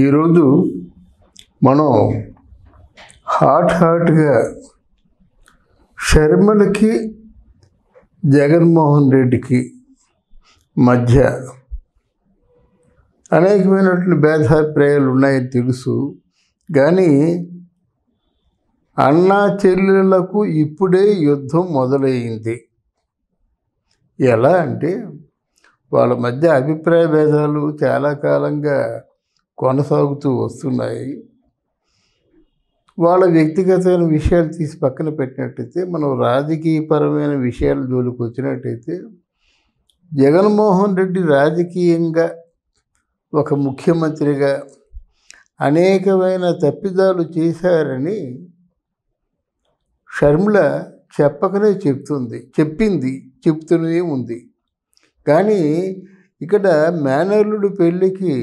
ఈరోజు మనం హాట్గా షర్మిలకి జగన్మోహన్ రెడ్డికి మధ్య అనేకమైనటువంటి భేదాభిప్రాయాలు ఉన్నాయని తెలుసు. కానీ అన్నా చెల్లెళ్లకు ఇప్పుడే యుద్ధం మొదలైంది. ఎలా అంటే వాళ్ళ మధ్య అభిప్రాయ భేదాలు చాలా కాలంగా కొనసాగుతూ వస్తున్నాయి. వాళ్ళ వ్యక్తిగతమైన విషయాలు తీసి పక్కన పెట్టినట్టయితే, మనం రాజకీయపరమైన విషయాల జోలికి వచ్చినట్టయితే, జగన్మోహన్ రెడ్డి రాజకీయంగా ఒక ముఖ్యమంత్రిగా అనేకమైన తప్పిదాలు చేశారని షర్మిల చెప్పకనే చెప్తూనే ఉంది. కానీ ఇక్కడ మేనల్లుడి పెళ్ళికి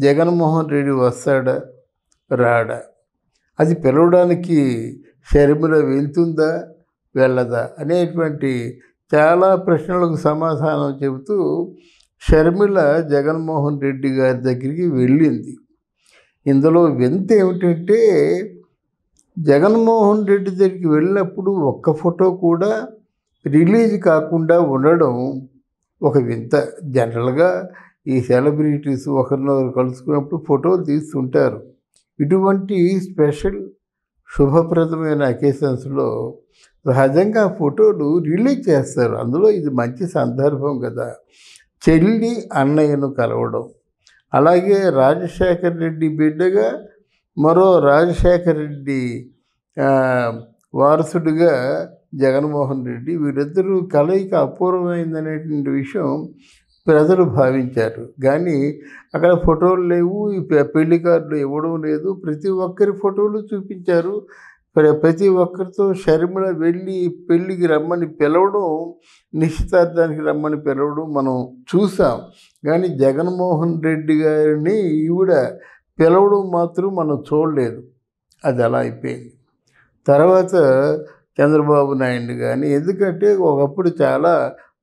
జగన్మోహన్ రెడ్డి వస్తాడా రాడా, అది పిలవడానికి షర్మిల వెళ్తుందా వెళ్ళదా అనేటువంటి చాలా ప్రశ్నలకు సమాధానం చెబుతూ షర్మిల జగన్మోహన్ రెడ్డి గారి దగ్గరికి వెళ్ళింది. ఇందులో వింత ఏమిటంటే, జగన్మోహన్ రెడ్డి దగ్గరికి వెళ్ళినప్పుడు ఒక్క ఫోటో కూడా రిలీజ్ కాకుండా ఉండడం ఒక వింత. జనరల్గా ఈ సెలబ్రిటీస్ ఒకరినొకరు కలుసుకున్నప్పుడు ఫోటోలు తీస్తుంటారు. ఇటువంటి స్పెషల్ శుభప్రదమైన అకేషన్స్లో సహజంగా ఫోటోలు రిలీజ్ చేస్తారు. అందులో ఇది మంచి సందర్భం కదా, చెల్లి అన్నయ్యను కలవడం. అలాగే రాజశేఖర రెడ్డి బిడ్డగా మరో రాజశేఖర రెడ్డి వారసుడిగా జగన్మోహన్ రెడ్డి, వీరిద్దరూ కలయిక అపూర్వమైందనేటువంటి విషయం ప్రజలు భావించారు. కానీ అక్కడ ఫోటోలు లేవు, పెళ్లి కార్డులు ఇవ్వడం లేదు. ప్రతి ఒక్కరి ఫోటోలు చూపించారు. ప్రతి ఒక్కరితో షర్మిల వెళ్ళి పెళ్ళికి రమ్మని పిలవడం, నిశ్చితార్థానికి రమ్మని పిలవడం మనం చూసాం. కానీ జగన్మోహన్ రెడ్డి గారిని ఈవిడ పిలవడం మాత్రం మనం చూడలేదు. అది అలా అయిపోయింది. తర్వాత చంద్రబాబు నాయుడు కానీ, ఎందుకంటే ఒకప్పుడు చాలా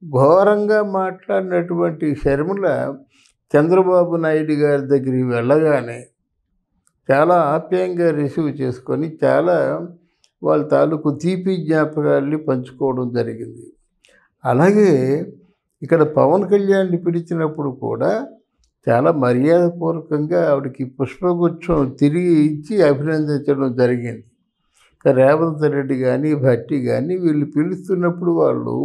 ఘోరంగా మాట్లాడినటువంటి షర్మిల చంద్రబాబు నాయుడు గారి దగ్గరికి వెళ్ళగానే చాలా ఆప్యాయంగా రిసీవ్ చేసుకొని చాలా వాళ్ళ తాలూకు తీపి జ్ఞాపకాల్ని పంచుకోవడం జరిగింది. అలాగే ఇక్కడ పవన్ కళ్యాణ్ని పిలిచినప్పుడు కూడా చాలా మర్యాదపూర్వకంగా ఆవిడకి పుష్పగుచ్చం తిరిగి ఇచ్చి అభినందించడం జరిగింది. రేవంత్ రెడ్డి కానీ భట్టి కానీ వీళ్ళు పిలుస్తున్నప్పుడు వాళ్ళు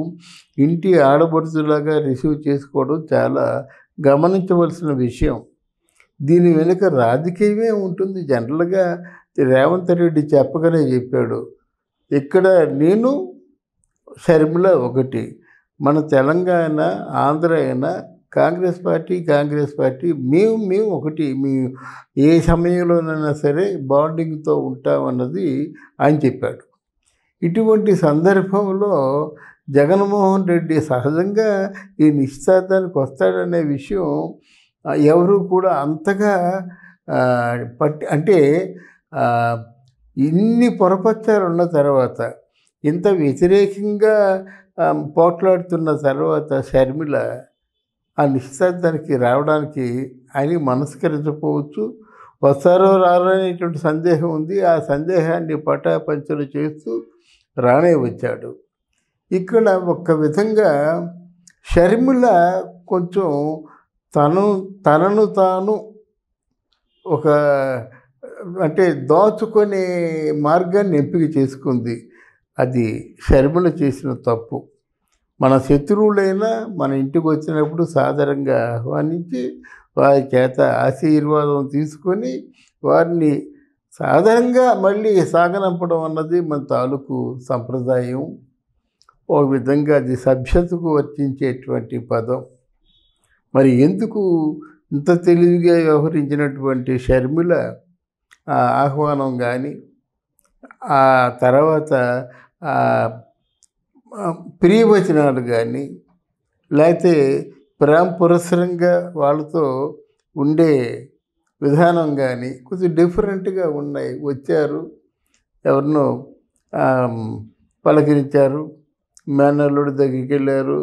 ఇంటి ఆడపడుచులాగా రిసీవ్ చేసుకోవడం చాలా గమనించవలసిన విషయం. దీని వెనుక రాజకీయమే ఉంటుంది. జనరల్గా రేవంత్ రెడ్డి చెప్పగానే చెప్పాడు, ఇక్కడ నేను షర్మిల ఒకటి, మన తెలంగాణ ఆంధ్ర అయినా కాంగ్రెస్ పార్టీ మేము ఒకటి, మేము ఏ సమయంలోనైనా సరే బాండింగ్తో ఉంటామన్నది ఆయన చెప్పాడు. ఇటువంటి సందర్భంలో జగన్మోహన్ రెడ్డి సహజంగా ఈ నిశ్చితార్థానికి వస్తాడనే విషయం ఎవరు కూడా అంతగా అంటే ఇన్ని పొరపచ్చాలు ఉన్న తర్వాత, ఇంత వ్యతిరేకంగా పోట్లాడుతున్న తర్వాత షర్మిల ఆ నిశ్చితార్థానికి రావడానికి ఆయనకి మనస్కరించకపోవచ్చు. వస్తారో రారో అనేటువంటి సందేహం ఉంది. ఆ సందేహాన్ని పటాపంచలు చేస్తూ రానే వచ్చాడు. ఇక్కడ ఒక విధంగా షర్మిల కొంచెం తనను తాను ఒక అంటే దాచుకునే మార్గాన్ని ఎంపిక చేసుకుంది. అది షర్మిల చేసిన తప్పు. మన శత్రువులైనా మన ఇంటికి వచ్చినప్పుడు సాదరంగా ఆహ్వానించి వారి చేత ఆశీర్వాదం తీసుకొని వారిని సాధారణంగా మళ్ళీ సాగనంపడం అన్నది మన తాలూకు సంప్రదాయం. ఒక విధంగా అది సభ్యతకు వర్తించేటువంటి పదం. మరి ఎందుకు ఇంత తెలివిగా వ్యవహరించినటువంటి షర్మిల ఆ ఆహ్వానం కానీ, ఆ తర్వాత ప్రియవచనాలు కానీ, లేకపోతే ప్రేమ పురస్సరంగా వాళ్ళతో ఉండే విధానం కానీ కొంచెం డిఫరెంట్గా ఉన్నాయి. వచ్చారు, ఎవరినో పలకరించారు, మేనల్లుడి దగ్గరికి వెళ్ళారు,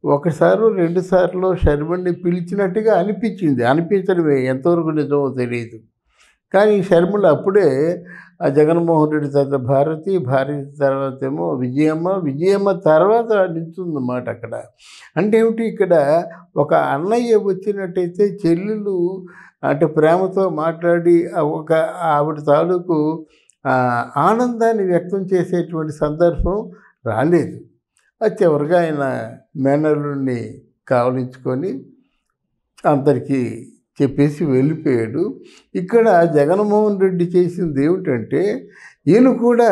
ఒకసారి రెండు సార్లు షర్మిలని పిలిచినట్టుగా అనిపించింది. అనిపించడమే, ఎంతవరకు నిజమో తెలియదు. కానీ షర్మిల అప్పుడే ఆ జగన్మోహన్ రెడ్డి తర్వాత భారతి, భారతి తర్వాత ఏమో విజయమ్మ, విజయమ్మ తర్వాత నిల్చుందన్నమాట అక్కడ. అంటే ఏమిటి, ఇక్కడ ఒక అన్నయ్య వచ్చినట్టయితే చెల్లెలు అంటే ప్రేమతో మాట్లాడి ఒక ఆవిడ తాలూకు ఆనందాన్ని వ్యక్తం చేసేటువంటి సందర్భం రాలేదు. అది చివరిగా ఆయన మేనల్లుడిని కావలించుకొని అందరికీ చెప్పేసి వెళ్ళిపోయాడు. ఇక్కడ జగన్మోహన్ రెడ్డి చేసింది ఏమిటంటే, ఈయన కూడా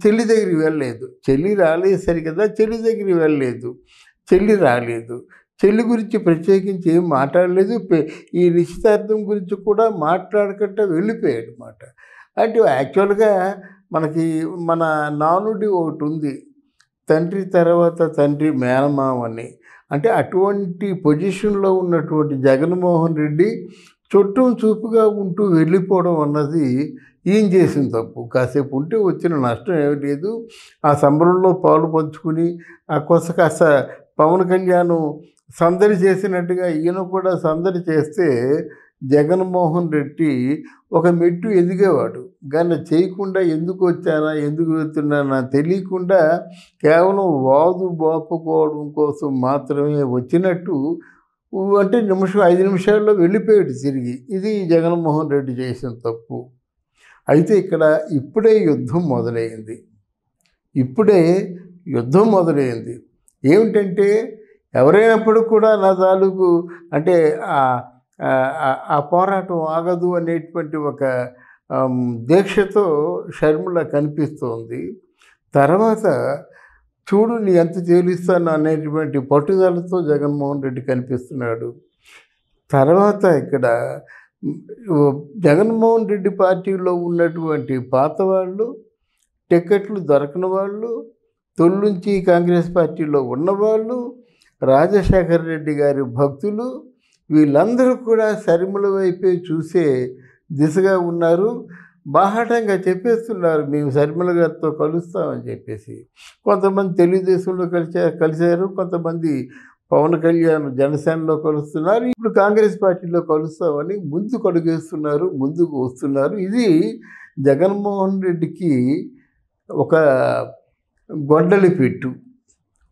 చెల్లి దగ్గరికి వెళ్ళలేదు. చెల్లి రాలేదు సరికదా, చెల్లి దగ్గరికి వెళ్ళలేదు. చెల్లి రాలేదు. చెల్లి గురించి ప్రత్యేకించి ఏం మాట్లాడలేదు. ఈ నిశ్చితార్థం గురించి కూడా మాట్లాడకుండా వెళ్ళిపోయాడు అన్నమాట. అంటే యాక్చువల్గా మనకి మన నానుడి ఒకటి ఉంది, తండ్రి తర్వాత తండ్రి మేనమామని. అంటే అటువంటి పొజిషన్లో ఉన్నటువంటి జగన్మోహన్ రెడ్డి చుట్టూ చూపుగా ఉంటూ వెళ్ళిపోవడం అన్నది ఈయన చేసిన తప్పు. కాసేపు ఉంటే వచ్చిన నష్టం ఏమీ లేదు. ఆ సంబరంలో పాలు పంచుకుని ఆ కాస్త పవన్ కళ్యాణ్ సందడి చేసినట్టుగా ఈయన కూడా సందడి చేస్తే జగన్మోహన్ రెడ్డి ఒక మెట్టు ఎదిగేవాడు. కానీ చేయకుండా ఎందుకు వచ్చానా, ఎందుకు వెళ్తున్నానా తెలియకుండా కేవలం వాదు బాపుకోవడం కోసం మాత్రమే వచ్చినట్టు అంటే 5 నిమిషాల్లో వెళ్ళిపోయాడు తిరిగి. ఇది జగన్మోహన్ రెడ్డి చేసిన తప్పు. అయితే ఇక్కడ ఇప్పుడే యుద్ధం మొదలైంది. ఏమిటంటే ఎవరైనప్పుడు కూడా నా తాలూకు అంటే ఆ పోరాటం ఆగదు అనేటువంటి ఒక దీక్షతో షర్మిల కనిపిస్తోంది. తర్వాత చూడు నీ ఎంత తేలిస్తాను అనేటువంటి పట్టుదలతో జగన్మోహన్ రెడ్డి కనిపిస్తున్నాడు. తర్వాత ఇక్కడ జగన్మోహన్ రెడ్డి పార్టీలో ఉన్నటువంటి పాత వాళ్ళు, టికెట్లు దొరకని వాళ్ళు, తొలినుంచి కాంగ్రెస్ పార్టీలో ఉన్నవాళ్ళు, రాజశేఖర రెడ్డి గారి భక్తులు, వీళ్ళందరూ కూడా షర్మిల వైపే చూసే దిశగా ఉన్నారు. బాహాటంగా చెప్పేస్తున్నారు, మేము షర్మిల గారితో కలుస్తామని చెప్పేసి. కొంతమంది తెలుగుదేశంలో కలిశారు, కొంతమంది పవన్ కళ్యాణ్ జనసేనలో కలుస్తున్నారు, ఇప్పుడు కాంగ్రెస్ పార్టీలో కలుస్తామని ముందుకు వస్తున్నారు. ఇది జగన్మోహన్ రెడ్డికి ఒక గొడ్డలి పెట్టు,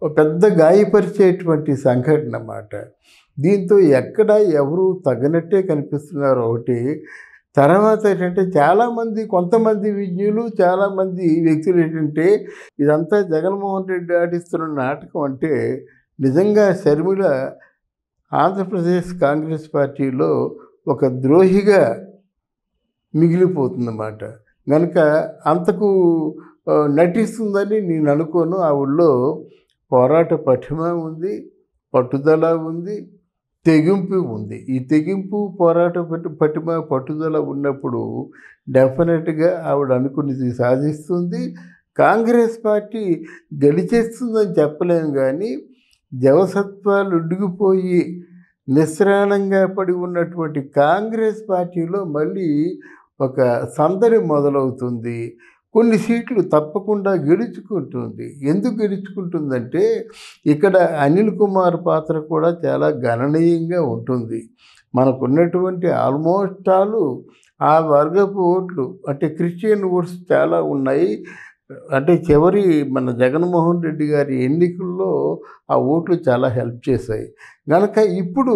ఒక పెద్ద గాయపరిచేటువంటి సంఘటన అన్నమాట. దీంతో ఎక్కడ ఎవరు తగ్గనట్టే కనిపిస్తున్నారు ఒకటి. తర్వాత ఏంటంటే కొంతమంది విజ్ఞులు, చాలామంది వ్యక్తులు ఏంటంటే ఇదంతా జగన్మోహన్ రెడ్డి ఆడిస్తున్న నాటకం అంటే నిజంగా షర్మిల ఆంధ్రప్రదేశ్ కాంగ్రెస్ పార్టీలో ఒక ద్రోహిగా మిగిలిపోతుందన్నమాట. కనుక అంతకు నటిస్తుందని నేను అనుకోను. ఆవిడలో పోరాట పటిమ ఉంది, పట్టుదల ఉంది, తెగింపు ఉంది. ఈ తెగింపు, పోరాట పట్టుదల ఉన్నప్పుడు డెఫినెట్గా ఆవిడ అనుకున్నది సాధిస్తుంది. కాంగ్రెస్ పార్టీ గెలిచేస్తుందని చెప్పలేము, కానీ జవసత్వాలు ఉడిగిపోయి నిస్త్రాణంగా పడి ఉన్నటువంటి కాంగ్రెస్ పార్టీలో మళ్ళీ ఒక సందడి మొదలవుతుంది. కొన్ని సీట్లు తప్పకుండా గెలుచుకుంటుంది. ఎందుకు గెలుచుకుంటుందంటే ఇక్కడ అనిల్ కుమార్ పాత్ర కూడా చాలా గణనీయంగా ఉంటుంది. మనకున్నటువంటి ఆల్మోస్ట్ ఆ వర్గపు ఓట్లు అంటే క్రిస్టియన్ ఓట్స్ చాలా ఉన్నాయి. అంటే చివరి మన జగన్మోహన్ రెడ్డి గారి ఎన్నికల్లో ఆ ఓట్లు చాలా హెల్ప్ చేశాయి. కనుక ఇప్పుడు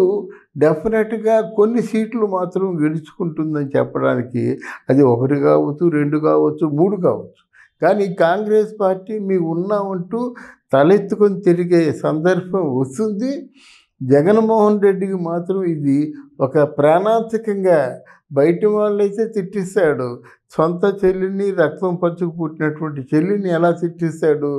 డెఫినెట్గా కొన్ని సీట్లు మాత్రం గెలుచుకుంటుందని చెప్పడానికి అది 1 కావచ్చు, 2 కావచ్చు, 3 కావచ్చు. కానీ కాంగ్రెస్ పార్టీ మేము ఉన్నామంటూ తలెత్తుకొని తిరిగే సందర్భం వస్తుంది. జగన్మోహన్ రెడ్డికి మాత్రం ఇది ఒక ప్రాణాంతకంగా, బయట వాళ్ళైతే తిట్టిస్తాడు, సొంత చెల్లిని, రక్తం పంచుకు పుట్టినటువంటి చెల్లిని ఎలా తిట్టిస్తాడు?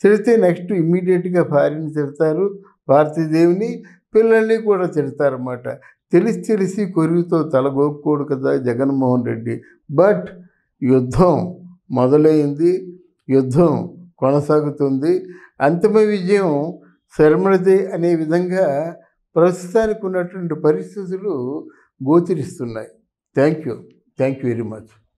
తిడితే నెక్స్ట్ ఇమ్మీడియట్గా భార్యని తిడతారు, భారతీదేవిని, పిల్లల్ని కూడా తిడతారన్నమాట. తెలిసి కొరుగుతో తలగొక్కోడు కదా జగన్మోహన్ రెడ్డి. బట్ యుద్ధం మొదలైంది, యుద్ధం కొనసాగుతుంది. అంతిమ విజయం శర్మలదే అనే విధంగా ప్రస్తుతానికి ఉన్నటువంటి పరిస్థితులు గోచరిస్తున్నాయి. Thank you very much.